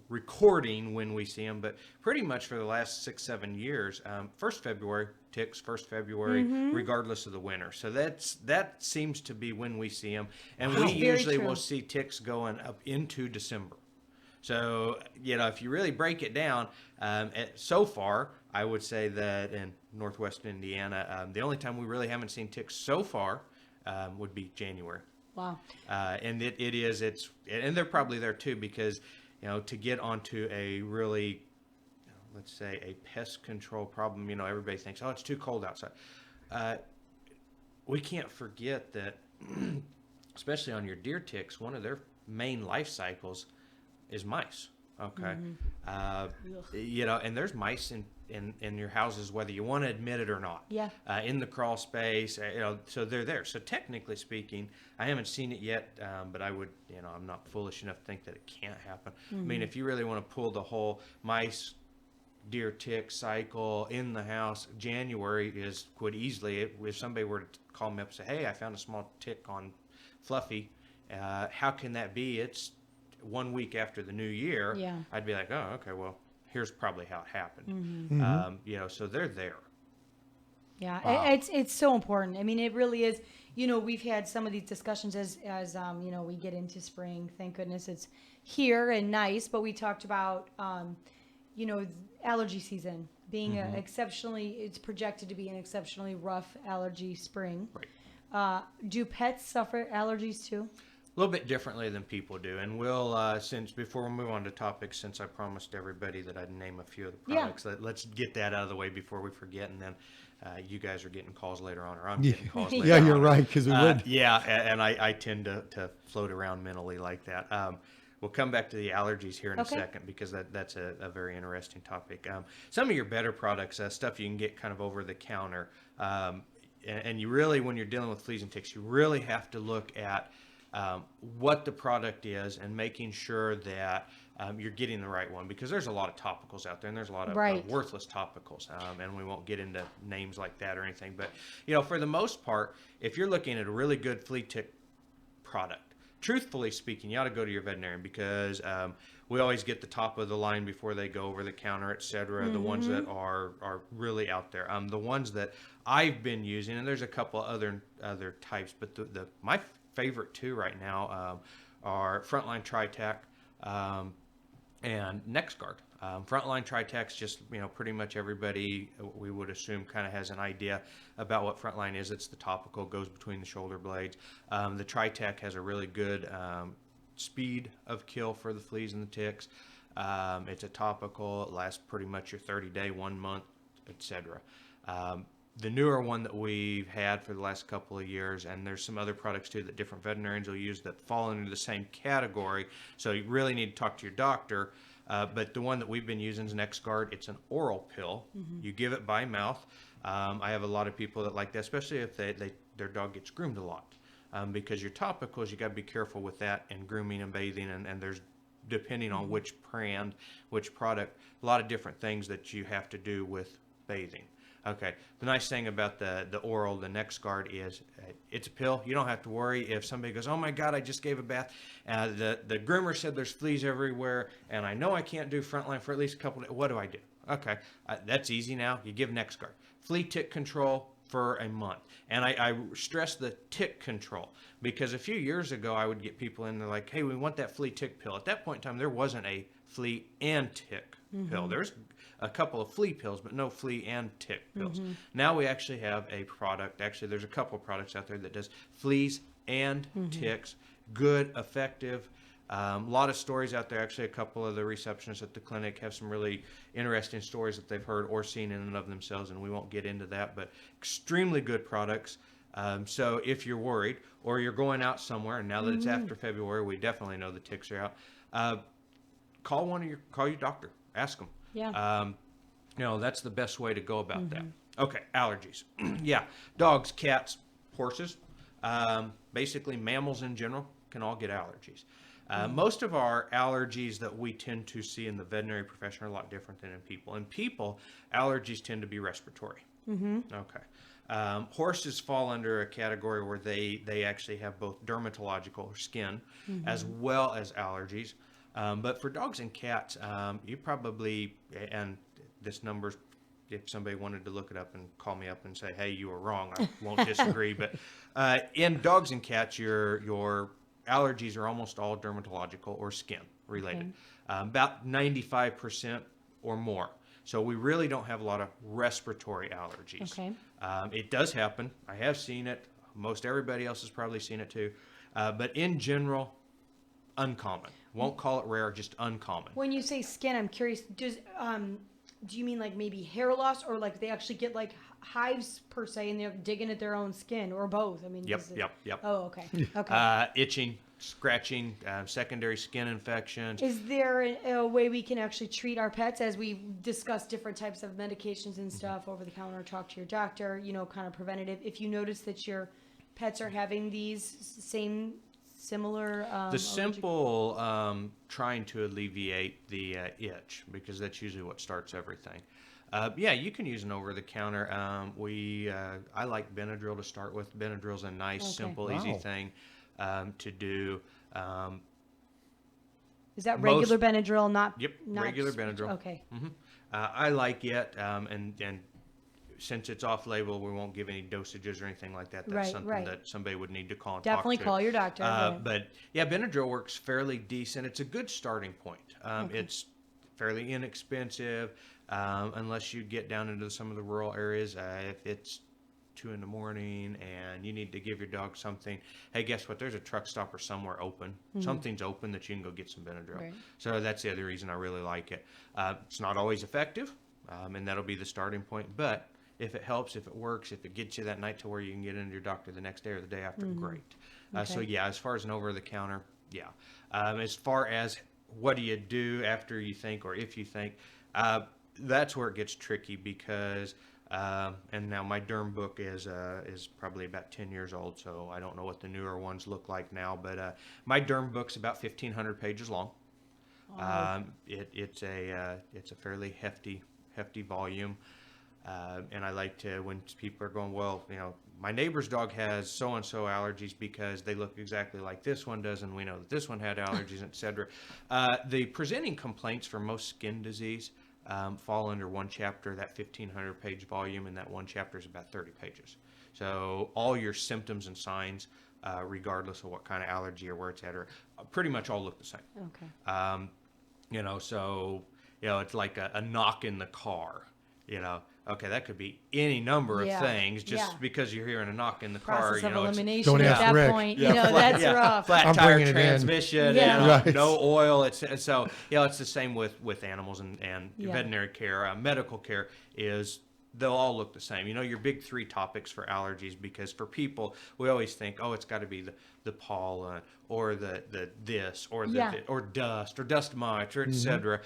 recording when we see them, but pretty much for the last 6-7 years, 1st February ticks, 1st February, regardless of the winter. So that seems to be when we see them, and we Very usually true. will see ticks going up into December. So if you really break it down, so far I would say that in Northwest Indiana, the only time we really haven't seen ticks so far would be January. Wow. And and they're probably there too, because to get onto a really, let's say, a pest control problem, everybody thinks, oh, it's too cold outside. We can't forget that, especially on your deer ticks, one of their main life cycles is mice. Okay. And there's mice in your houses, whether you want to admit it or not. Yeah. In the crawl space, so they're there. So technically speaking, I haven't seen it yet, but I would, I'm not foolish enough to think that it can't happen. I mean, if you really want to pull the whole mice, deer tick cycle in the house, January would easily, if somebody were to call me up and say, hey, I found a small tick on Fluffy, how can that be? It's 1 week after the new year. Yeah. I'd be like, oh, okay, well, here's probably how it happened. So they're there. Yeah, Wow. it's so important. I mean, it really is. We've had some of these discussions as we get into spring. Thank goodness it's here and nice. But we talked about allergy season being it's projected to be an exceptionally rough allergy spring. Right. Do pets suffer allergies too? A little bit differently than people do, and we'll since before we move on to topics, since I promised everybody that I'd name a few of the Yeah. products, let's get that out of the way before we forget, and then you guys are getting calls later on, or I'm getting calls later Yeah, on. you're right, because we would. Yeah, and I tend to float around mentally like that. We'll come back to the allergies here in Okay. a second, because that's a very interesting topic. Some of your better products, stuff you can get kind of over the counter, and you really, when you're dealing with fleas and ticks, you really have to look at what the product is and making sure that you're getting the right one, because there's a lot of topicals out there, and there's a lot of Right. worthless topicals, and we won't get into names like that or anything, but for the most part, if you're looking at a really good flea tick product, truthfully speaking, you ought to go to your veterinarian, because we always get the top of the line before they go over the counter, etc. The ones that are really out there. The ones that I've been using, and there's a couple other types, but my favorite two right now are Frontline Tri-Tac and NexGuard. Frontline Tri-Tac's just, pretty much everybody, we would assume, kind of has an idea about what Frontline is. It's the topical, goes between the shoulder blades. The Tri-Tac has a really good speed of kill for the fleas and the ticks. It's a topical. It lasts pretty much your 30-day, 1 month, etc. The newer one that we've had for the last couple of years, and there's some other products too that different veterinarians will use that fall into the same category, so you really need to talk to your doctor. But the one that we've been using is NexGuard. It's an oral pill. You give it by mouth. I have a lot of people that like that, especially if their dog gets groomed a lot, because your topicals, you got to be careful with that, and grooming and bathing, and there's, depending on which brand, which product, a lot of different things that you have to do with bathing. Okay. The nice thing about the oral, the NexGard, is it's a pill. You don't have to worry if somebody goes, "Oh my God, I just gave a bath. The groomer said there's fleas everywhere, and I know I can't do frontline for at least a couple days. What do I do?" Okay, that's easy now. You give NexGard. Flea tick control for a month. And I stress the tick control because a few years ago I would get people in, they're like, "Hey, we want that flea tick pill." At that point in time, there wasn't a flea and tick pill. There's a couple of flea pills, but no flea and tick pills. Now we actually have a product. Actually, there's a couple of products out there that does fleas and ticks. Good, effective. A lot of stories out there. Actually, a couple of the receptionists at the clinic have some really interesting stories that they've heard or seen in and of themselves, and we won't get into that, but extremely good products. So if you're worried or you're going out somewhere, and now that it's after February, we definitely know the ticks are out, call your doctor. Ask them. Yeah. That's the best way to go about that. Okay, allergies. Yeah, dogs, cats, horses, basically mammals in general can all get allergies. Most of our allergies that we tend to see in the veterinary profession are a lot different than in people. In people, allergies tend to be respiratory. Okay. Horses fall under a category where they actually have both dermatological or skin as well as allergies. But for dogs and cats, you probably, and this number's, if somebody wanted to look it up and call me up and say, "Hey, you were wrong," I won't disagree. But in dogs and cats, your allergies are almost all dermatological or skin related, about 95% or more. So we really don't have a lot of respiratory allergies. Okay. It does happen. I have seen it. Most everybody else has probably seen it too. But in general, uncommon. Won't call it rare, just uncommon. When you say skin, I'm curious. Do you mean like maybe hair loss, or like they actually get like hives per se, and they're digging at their own skin, or both? I mean, Yep. Oh, okay. Okay. Itching, scratching, secondary skin infections. Is there a way we can actually treat our pets, as we discuss different types of medications and stuff over the counter, talk to your doctor, kind of preventative? If you notice that your pets are having these similar The simple trying to alleviate the itch, because that's usually what starts everything. Yeah, you can use an over-the-counter. I like Benadryl to start with. Benadryl's a nice, simple, easy thing to do. Is that regular Benadryl, not? Yep, not regular Benadryl. Okay. I like it, and since it's off-label, we won't give any dosages or anything like that. That's something that somebody would need to call and Definitely talk to. call your doctor. But yeah, Benadryl works fairly decent. It's a good starting point. It's fairly inexpensive, unless you get down into some of the rural areas. If it's 2 a.m. and you need to give your dog something, hey, guess what? There's a truck stop or somewhere open. Something's open that you can go get some Benadryl. Right. So that's the other reason I really like it. It's not always effective, and that'll be the starting point. But if it helps, if it works, if it gets you that night to where you can get into your doctor the next day or the day after, great. So yeah, as far as an over-the-counter, yeah. As far as what do you do after you think, or if you think, that's where it gets tricky, because and now my derm book is probably about 10 years old, so I don't know what the newer ones look like now, but my derm book's about 1,500 pages long. Wow. It's a fairly hefty volume. And I like to, when people are going, "Well, my neighbor's dog has so-and-so allergies because they look exactly like this one does, and we know that this one had allergies," etc. The presenting complaints for most skin disease fall under one chapter, that 1,500-page volume, and that one chapter is about 30 pages. So all your symptoms and signs, regardless of what kind of allergy or where it's at, are pretty much all look the same. Okay. So it's like a knock in the car. Okay, that could be any number of things. Just because you're hearing a knock in the Process car, of elimination Don't at ask that Rick. point. That's rough. Flat I'm tire bringing it in. transmission, Yeah. Right. no oil. It's the same with animals and veterinary care. Medical care they'll all look the same. Your big 3 topics for allergies, because for people, we always think, oh, it's got to be the pollen or the this or or dust or dust mites or etc.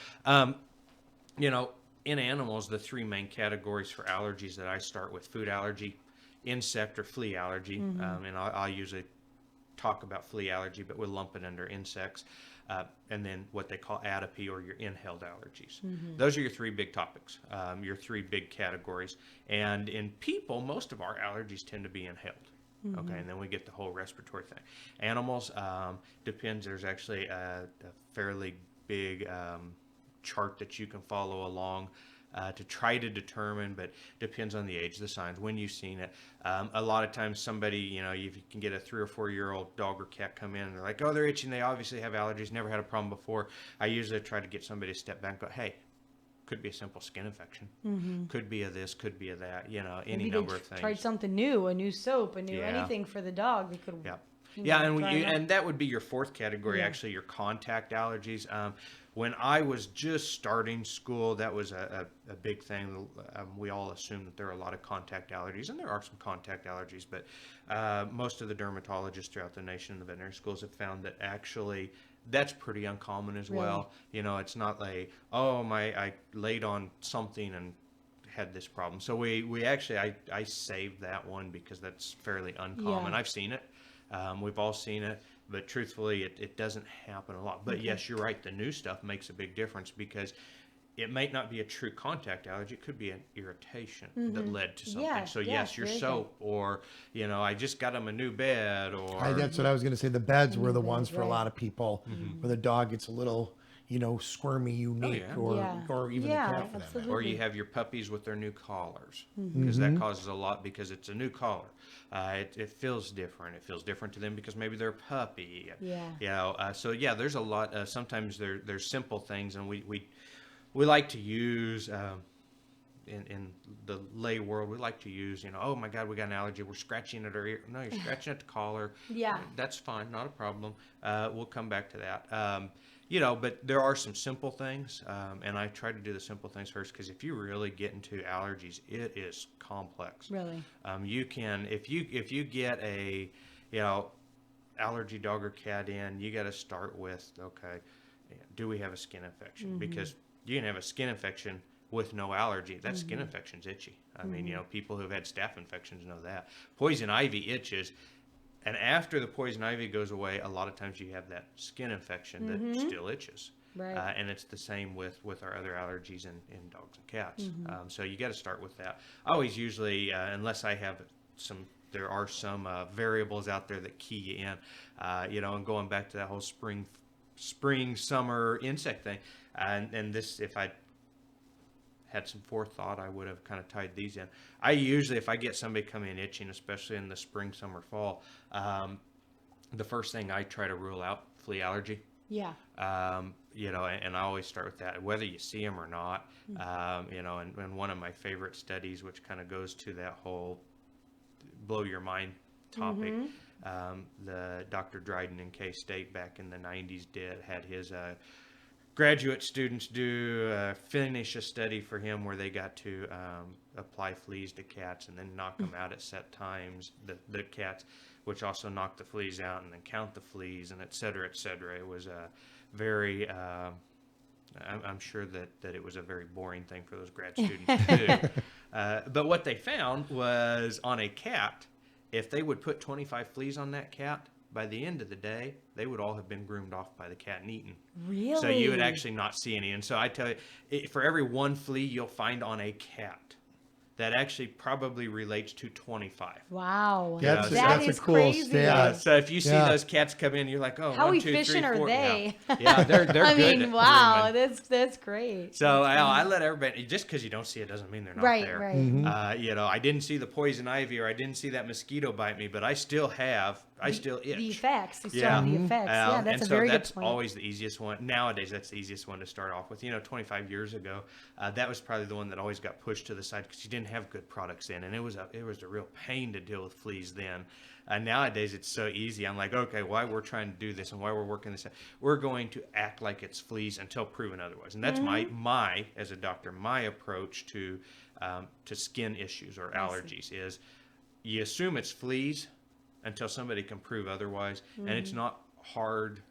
In animals, the 3 main categories for allergies that I start with: food allergy, insect or flea allergy, and I'll usually talk about flea allergy, but we'll lump it under insects. and then what they call atopy or your inhaled allergies. Those are your three big topics, your three big categories. And in people, most of our allergies tend to be inhaled. Okay, and then we get the whole respiratory thing. Animals, depends. There's actually a fairly big chart that you can follow along to try to determine, but depends on the age, the signs, when you've seen it. A lot of times somebody, you can get a 3 or 4 year old dog or cat come in and they're like, oh, they're itching. They obviously have allergies, never had a problem before. I usually try to get somebody to step back and go, hey, could be a simple skin infection. Could be a this, could be a that, any Maybe number they of things. tried something new, a new soap, a new Yeah. anything for the dog. They could. Yeah. you Yeah, know, and try 'em out. and that would be your fourth category, Yeah. actually, your contact allergies. When I was just starting school, that was a big thing. We all assume that there are a lot of contact allergies, and there are some contact allergies, but most of the dermatologists throughout the nation and the veterinary schools have found that actually that's pretty uncommon as well. It's not like, I laid on something and had this problem. So we actually, I saved that one because that's fairly uncommon. Yeah. I've seen it. We've all seen it, but truthfully, it doesn't happen a lot. But yes, you're right. The new stuff makes a big difference because it might not be a true contact allergy. It could be an irritation that led to something. Yeah, So yeah, yes, your very good. soap, or I just got them a new bed, or That's what I was going to say. The beds were the beds, ones for a right. lot of people where the dog gets a little, squirmy, unique, yeah. or even Yeah, the cat for that absolutely. matter. or you have your puppies with their new collars, because that causes a lot because it's a new collar. It feels different. It feels different to them because maybe they're a puppy. Yeah. So yeah, there's a lot. Sometimes there's simple things, and we like to use. In the lay world, we like to use, oh my God, we got an allergy. We're scratching at our ear. No, you're scratching at the collar. Yeah. That's fine, not a problem. We'll come back to that. But there are some simple things, and I try to do the simple things first because if you really get into allergies, it is complex. Really. You can, if you get a, allergy dog or cat in, you got to start with, okay, do we have a skin infection? Because you can have a skin infection with no allergy. That skin infection's itchy. I mean, people who've had staph infections know that. Poison ivy itches. And after the poison ivy goes away, a lot of times you have that skin infection that still itches. Right. And it's the same with our other allergies in dogs and cats. So you got to start with that. I always usually, unless I have there are some variables out there that key you in, and going back to that whole spring, summer insect thing. And this, if I had some forethought, I would have kind of tied these in. I usually, if I get somebody coming in itching, especially in the spring, summer, fall, the first thing I try to rule out flea allergy. Yeah. And I always start with that, whether you see them or not. And one of my favorite studies, which kind of goes to that whole blow your mind topic, the Dr. Dryden in K-State back in the 90s had his graduate students finish a study for him where they got to apply fleas to cats and then knock them out at set times, the cats, which also knock the fleas out and then count the fleas and et cetera, et cetera. It was a very, I'm sure that it was a very boring thing for those grad students to do. But what they found was on a cat, if they would put 25 fleas on that cat, by the end of the day, they would all have been groomed off by the cat and eaten. Really? So you would actually not see any. And so I tell you, for every one flea you'll find on a cat, that actually probably relates to 25. Wow. That's That a is cool crazy. stat. So if you see Yeah. those cats come in, you're like, oh, How 1, 2, 3, efficient are 4. they? Yeah, they're I good. mean, at wow, grooming. that's great. So I let everybody, just because you don't see it doesn't mean they're not Right, there. right. I didn't see the poison ivy or I didn't see that mosquito bite me, but I still itch. The effects. You still Yeah. have the effects. Yeah, that's and a so very that's good point. always the easiest one. Nowadays, that's the easiest one to start off with. 25 years ago, that was probably the one that always got pushed to the side because you didn't have good products in, and it was a real pain to deal with fleas then. Nowadays, it's so easy. I'm like, okay, why we're trying to do this and why we're working this out, we're going to act like it's fleas until proven otherwise. And that's my as a doctor, my approach to skin issues or allergies is you assume it's fleas until somebody can prove otherwise. And it's not hard,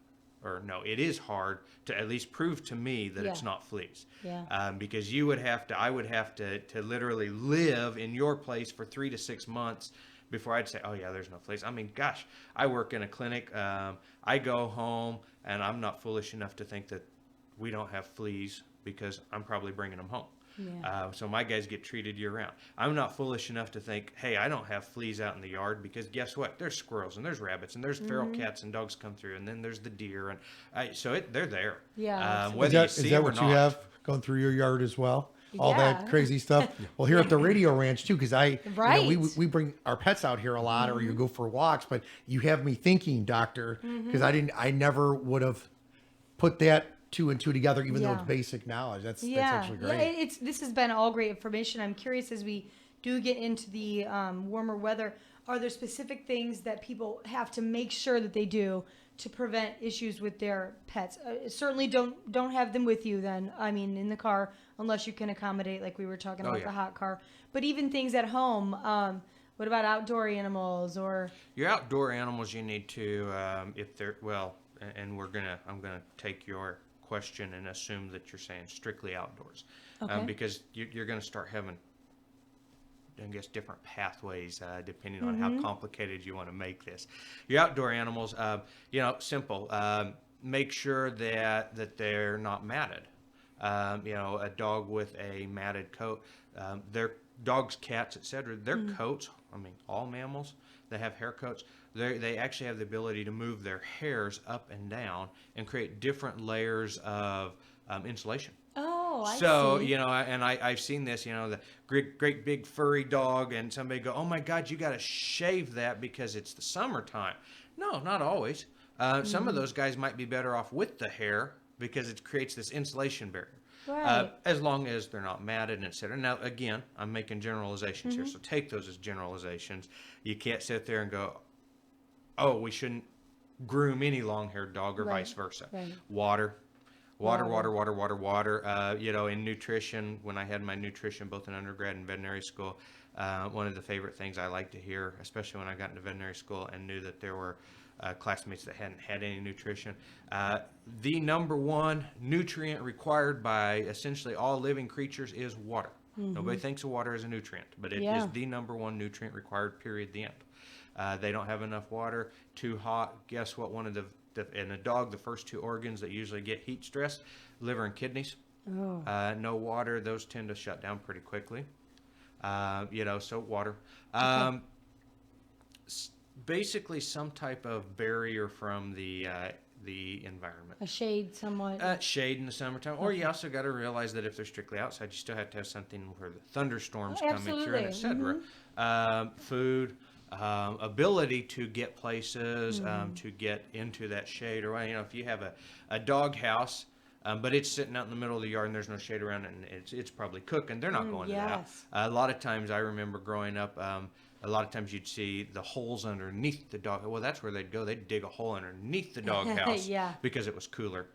or no, it is hard to at least prove to me that it's Yeah. not fleas. Yeah. Because I would have to literally live in your place for 3 to 6 months before I'd say, oh yeah, there's no fleas. I mean, gosh, I work in a clinic. I go home and I'm not foolish enough to think that we don't have fleas because I'm probably bringing them home. Yeah. So my guys get treated year round. I'm not foolish enough to think, hey, I don't have fleas out in the yard, because guess what? There's squirrels and there's rabbits and there's feral cats and dogs come through, and then there's the deer, and they're there. Yeah. Whether Is you see that them or what you not. have going through your yard as well? All that Yeah. crazy stuff. Well, here at the radio ranch too, because Right. we bring our pets out here a lot, or you go for walks. But you have me thinking, doctor, because I never would have put that two and two together, even though it's Yeah. basic knowledge. That's actually Yeah, great. this has been all great information. I'm curious, as we do get into the warmer weather, are there specific things that people have to make sure that they do to prevent issues with their pets? Certainly don't have them with you then. I mean, in the car, unless you can accommodate, like we were talking about yeah. the hot car. But even things at home. What about outdoor animals or? Your outdoor animals, you need to, if they're, well, and I'm gonna take your question and assume that you're saying strictly outdoors, Okay. because you're gonna start having, I guess, different pathways depending on how complicated you want to make this. Your outdoor animals, simple. Make sure that they're not matted. A dog with a matted coat, their dogs, cats, etc. Their coats. I mean, all mammals that have hair coats, they actually have the ability to move their hairs up and down and create different layers of insulation. Oh, I So, see. I've seen this, the great big furry dog, and somebody go, oh my God, you got to shave that because it's the summertime. No, not always. Some of those guys might be better off with the hair because it creates this insulation barrier. Right. As long as they're not matted and et cetera. Now, again, I'm making generalizations here, so take those as generalizations. You can't sit there and go, oh, we shouldn't groom any long-haired dog, or Right, vice versa. right. Water. In nutrition, when I had my nutrition both in undergrad and veterinary school, one of the favorite things I like to hear, especially when I got into veterinary school and knew that there were classmates that hadn't had any nutrition, the number one nutrient required by essentially all living creatures is water. Nobody thinks of water as a nutrient, but it Yeah. is the number one nutrient required, period, the end. They don't have enough water, too hot. Guess what? One of in a dog, the first two organs that usually get heat stress, liver and kidneys. Oh. No water, those tend to shut down pretty quickly. So water. Basically some type of barrier from the environment. A shade somewhat. Shade in the summertime. Or you also got to realize that if they're strictly outside, you still have to have something where the thunderstorms Oh, come in through, and et absolutely. cetera. Food. Ability to get places, to get into that shade, or if you have a dog house, but it's sitting out in the middle of the yard and there's no shade around it, and it's probably cooking, they're not going to that. yes. A lot of times, I remember growing up, a lot of times you'd see the holes underneath the dog. Well, that's where they'd go. They'd dig a hole underneath the dog house Yeah. because it was cooler.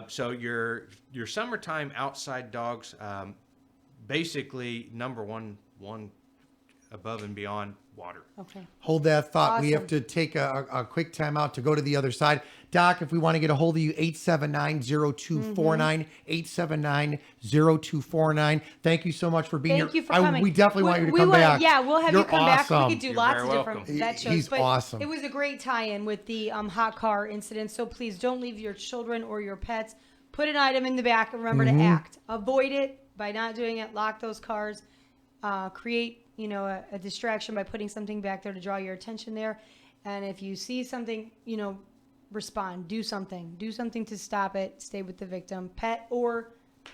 So your summertime outside dogs, basically number one above and beyond water. Okay. Hold that thought. We have Awesome. to take a quick time out to go to the other side. Doc, if we want to get a hold of you, 879-0249, 879-0249. Thank you so much for being Thank here. you for coming. We definitely want you to We come wanna- back. Yeah, we'll have You're you come back. awesome. We could do You're lots very of different welcome. vet shows. He's but awesome. It was a great tie-in with the hot car incident. So please don't leave your children or your pets. Put an item in the back and remember Mm-hmm. to act. Avoid it by not doing it. Lock those cars. Create a distraction by putting something back there to draw your attention there. And if you see something, respond. Do something. Do something to stop it. Stay with the victim, pet or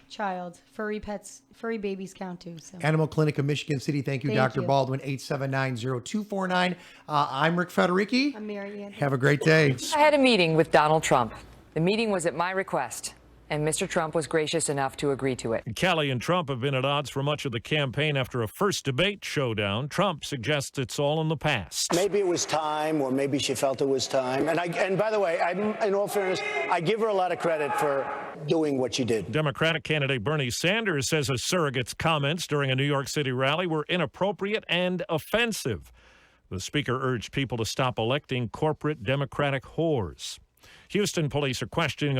child. Furry pets, furry babies count too. So. Animal Clinic of Michigan City. Thank you, Thank Dr. you. Baldwin, 879-0249. I'm Rick Federici. I'm Mary Ann. Have a great day. I had a meeting with Donald Trump. The meeting was at my request, and Mr. Trump was gracious enough to agree to it. Kelly and Trump have been at odds for much of the campaign after a first debate showdown. Trump suggests it's all in the past. Maybe it was time, or maybe she felt it was time. And by the way, in all fairness, I give her a lot of credit for doing what she did. Democratic candidate Bernie Sanders says a surrogate's comments during a New York City rally were inappropriate and offensive. The speaker urged people to stop electing corporate Democratic whores. Houston police are questioning